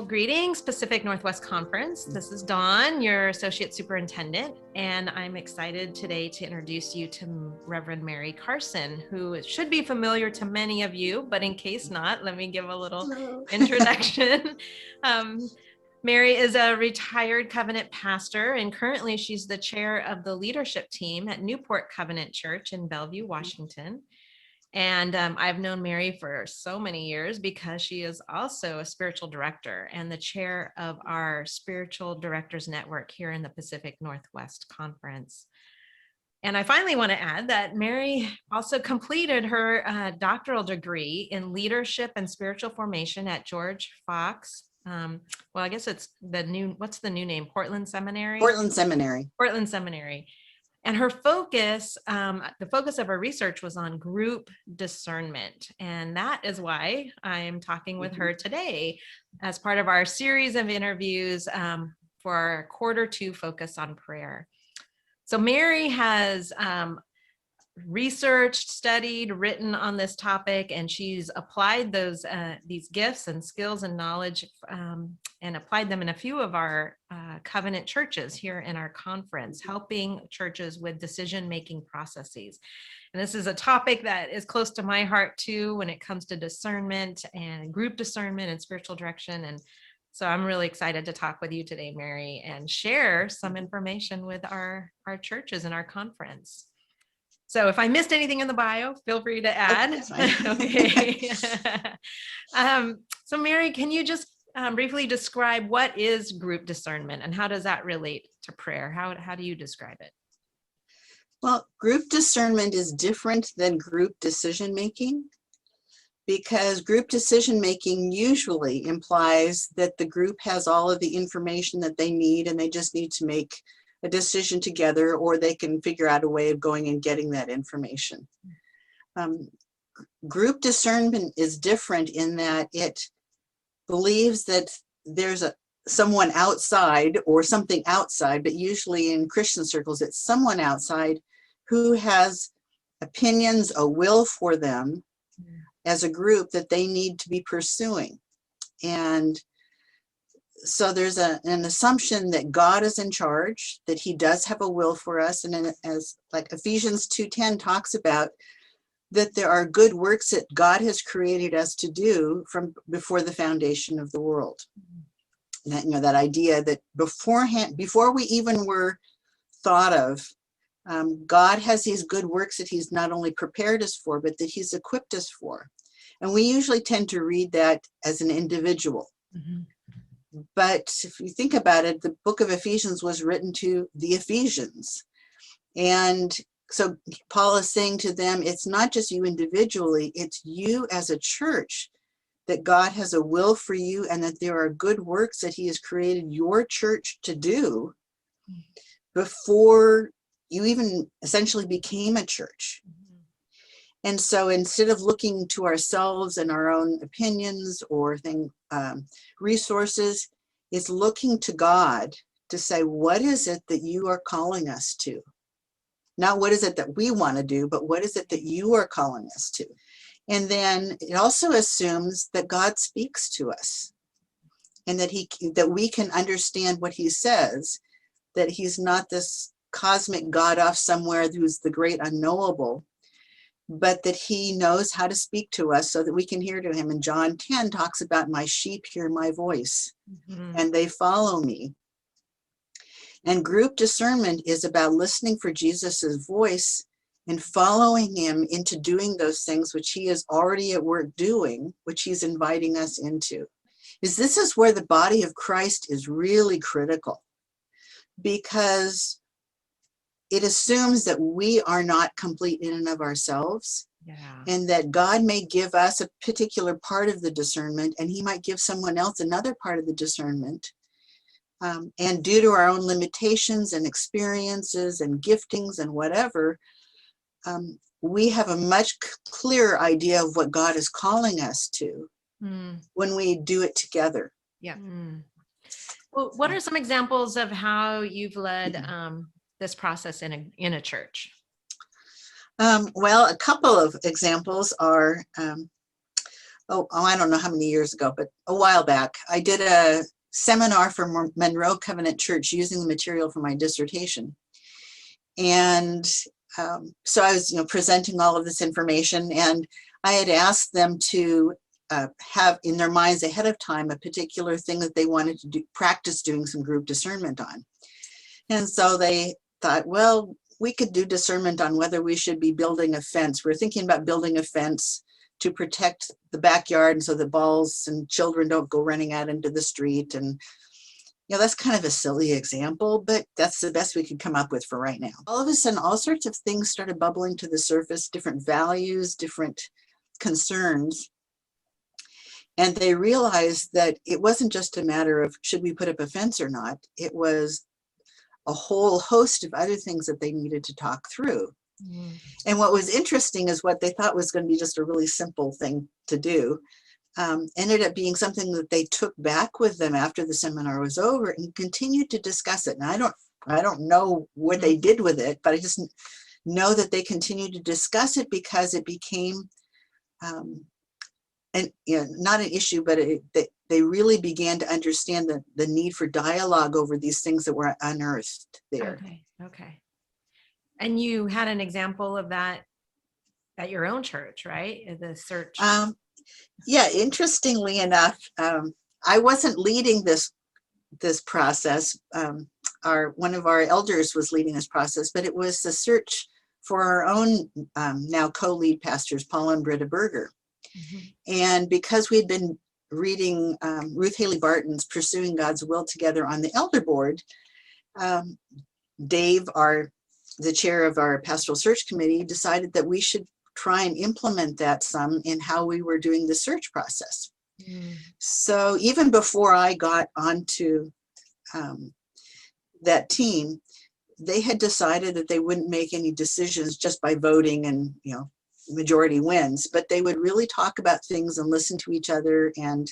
Well, greetings, Pacific Northwest Conference. This is Dawn, your Associate Superintendent, and I'm excited today to introduce you to Reverend Merrie Carson, who should be familiar to many of you, but in case not, let me give a little introduction. Merrie is a retired Covenant pastor, and currently she's the chair of the leadership team at Newport Covenant Church in Bellevue, Washington. And I've known Merrie for so many years because she is also a spiritual director and the chair of our Spiritual Directors Network here in the Pacific Northwest Conference. And I finally want to add that Merrie also completed her doctoral degree in leadership and spiritual formation at George Fox. Well, I guess it's what's the new name? Portland Seminary? Portland Seminary. Portland Seminary. And her focus, the focus of her research was on group discernment. And that is why I'm talking with her today as part of our series of interviews for our Q2 focus on prayer. So Merrie has researched, studied, written on this topic, and she's applied these gifts and skills and knowledge and applied them in a few of our covenant churches here in our conference, helping churches with decision-making processes. And this is a topic that is close to my heart too when it comes to discernment and group discernment and spiritual direction. And so I'm really excited to talk with you today, Merrie, and share some information with our churches and our conference. So if I missed anything in the bio, feel free to add. Okay. So Merrie, can you just briefly describe what is group discernment and how does that relate to prayer? How do you describe it? Well, group discernment is different than group decision making because group decision making usually implies that the group has all of the information that they need and they just need to make a decision together, or they can figure out a way of going and getting that information. Group discernment is different in that it believes that there's someone outside or something outside, but usually in Christian circles, it's someone outside who has opinions, a will for them as a group that they need to be pursuing. And so there's an assumption that God is in charge, that he does have a will for us. And as like Ephesians 2:10 talks about, that there are good works that God has created us to do from before the foundation of the world. That, that idea that before we even were thought of, God has these good works that he's not only prepared us for, but that he's equipped us for. And we usually tend to read that as an individual. Mm-hmm. But if you think about it, the book of Ephesians was written to the Ephesians. And so Paul is saying to them, it's not just you individually, it's you as a church, that God has a will for you and that there are good works that he has created your church to do before you even essentially became a church. And so instead of looking to ourselves and our own opinions or resources, it's looking to God to say, what is it that you are calling us to? Not what is it that we want to do, but what is it that you are calling us to? And then it also assumes that God speaks to us and that we can understand what he says, that he's not this cosmic God off somewhere who's the great unknowable, but that he knows how to speak to us so that we can hear to him. And John 10 talks about my sheep hear my voice and they follow me. And group discernment is about listening for Jesus's voice and following him into doing those things which he is already at work doing, which he's inviting us into. This is where the body of Christ is really critical, because it assumes that we are not complete in and of ourselves, and that God may give us a particular part of the discernment, and he might give someone else another part of the discernment. And due to our own limitations and experiences and giftings and whatever, we have a much clearer idea of what God is calling us to when we do it together. Yeah. Well, what are some examples of how you've led this process in a church? Well, a couple of examples are I don't know how many years ago, but a while back, I did a seminar for Monroe Covenant Church using the material for my dissertation. And so I was, presenting all of this information, and I had asked them to have in their minds ahead of time a particular thing that they wanted to practice doing some group discernment on. And so they thought, well, we could do discernment on whether we should be building a fence. We're thinking about building a fence to protect the backyard, and so the balls and children don't go running out into the street. And that's kind of a silly example, but that's the best we could come up with for right now. All of a sudden, all sorts of things started bubbling to the surface, different values, different concerns. And they realized that it wasn't just a matter of should we put up a fence or not. It was a whole host of other things that they needed to talk through. Mm. And what was interesting is what they thought was going to be just a really simple thing to do ended up being something that they took back with them after the seminar was over and continued to discuss it. And I don't know what they did with it, but I just know that they continued to discuss it because it became not an issue, but they really began to understand the need for dialogue over these things that were unearthed there. Okay. And you had an example of that at your own church, right? The search. Yeah, interestingly enough, I wasn't leading this process. One of our elders was leading this process, but it was the search for our own now co-lead pastors, Paul and Britta Berger. Mm-hmm. And because we'd been reading Ruth Haley Barton's Pursuing God's Will Together on the elder board, Dave, the chair of our pastoral search committee, decided that we should try and implement that some in how we were doing the search process. Mm. So even before I got onto that team, they had decided that they wouldn't make any decisions just by voting and, majority wins, but they would really talk about things and listen to each other and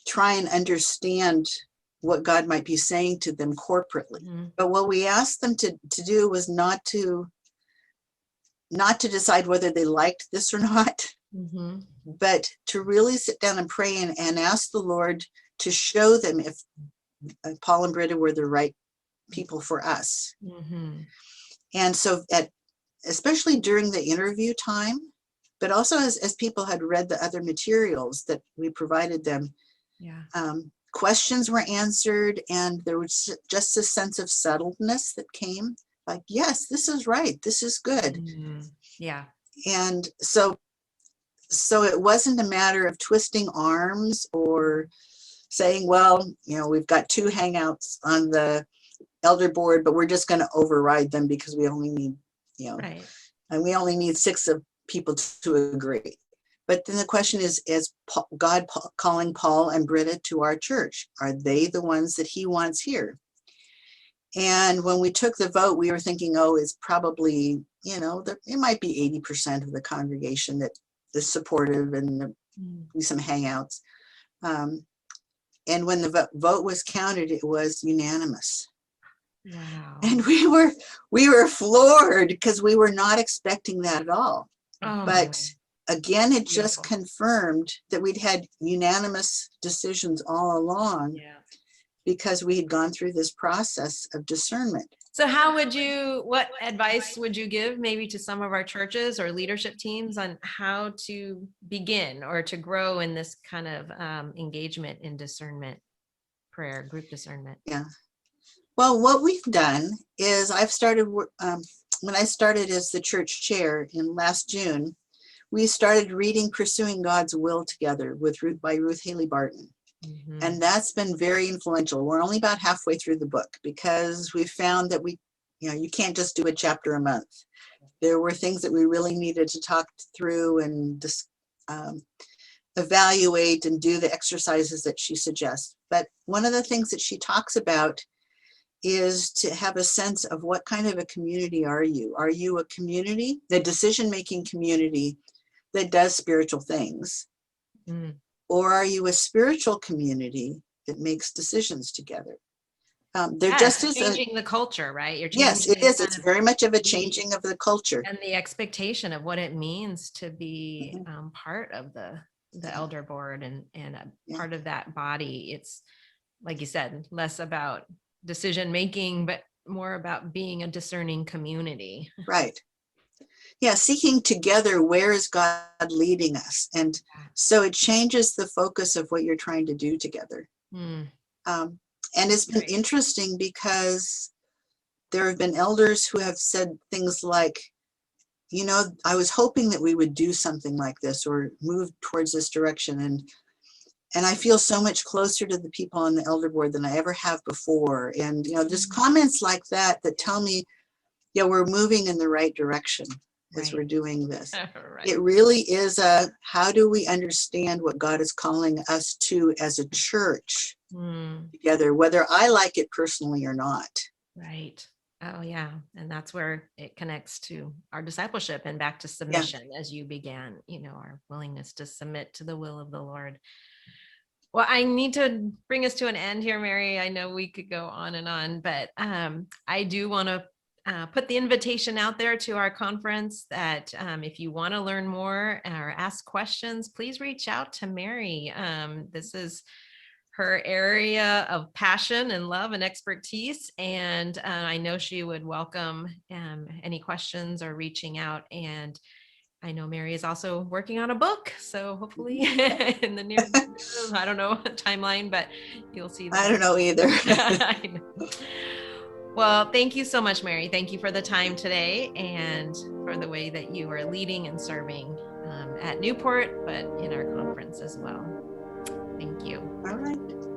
try and understand what God might be saying to them corporately. Mm. But what we asked them to do was not to decide whether they liked this or not, mm-hmm. but to really sit down and pray and ask the Lord to show them if Paul and Britta were the right people for us. Mm-hmm. And so especially during the interview time, but also as people had read the other materials that we provided them, questions were answered, and there was just a sense of settledness that came. Like, yes, this is right. This is good. Mm-hmm. Yeah. And so it wasn't a matter of twisting arms or saying, well, we've got 2 hangouts on the elder board, but we're just going to override them because we only need, right. And we only need 6 of people to agree. But then the question is God calling Paul and Britta to our church? Are they the ones that he wants here? And when we took the vote, we were thinking, it's probably, it might be 80% of the congregation that is supportive, and there'll be some hangouts. And when the vote was counted, it was unanimous. Wow. And we were floored because we were not expecting that at all. Oh, but again, it just confirmed that we'd had unanimous decisions all along. Yeah. Because we had gone through this process of discernment. So what advice would you give maybe to some of our churches or leadership teams on how to begin or to grow in this kind of engagement in discernment, prayer, group discernment? Yeah. Well, what we've done is when I started as the church chair in last June, we started reading Pursuing God's Will Together by Ruth Haley Barton. Mm-hmm. And that's been very influential. We're only about halfway through the book because we found that you can't just do a chapter a month. There were things that we really needed to talk through and evaluate and do the exercises that she suggests. But one of the things that she talks about is to have a sense of what kind of a community are you? Are you a community, the decision-making community that does spiritual things? Mm. Or are you a spiritual community that makes decisions together? There just is changing the culture, right? You're yes, changing it is. kind It's of very much of a changing of the culture. and the expectation of what it means to be Mhm. part of the Yeah, elder board and a yeah, part of that body. It's like you said, less about decision making, but more about being a discerning community. right. Yeah, seeking together, where is God leading us? And so it changes the focus of what you're trying to do together. Mm, Um, and it's been great. interesting because there have been elders who have said things like, you know, I was hoping that we would do something like this or move towards this direction. And I feel so much closer to the people on the elder board than I ever have before. And, you know, just comments like that that tell me, yeah, we're moving in the right direction as Right. we're doing this. Right. It really is a, how do we understand what God is calling us to as a church Mm, together, whether I like it personally or not? right. Oh, yeah. And that's where it connects to our discipleship and back to Yeah. submission as you began, our willingness to submit to the will of the Lord. Well, I need to bring us to an end here, Merrie. I know we could go on and on, but I do want to put the invitation out there to our conference that if you want to learn more or ask questions, please reach out to Merrie. This is her area of passion and love and expertise, and I know she would welcome any questions or reaching out. And I know Merrie is also working on a book, so hopefully in the near future, I don't know timeline, but you'll see I that. don't know either. I know. Well, thank you so much, Merrie. Thank you for the time today and for the way that you are leading and serving at Newport, but in our conference as well. Thank you. All right.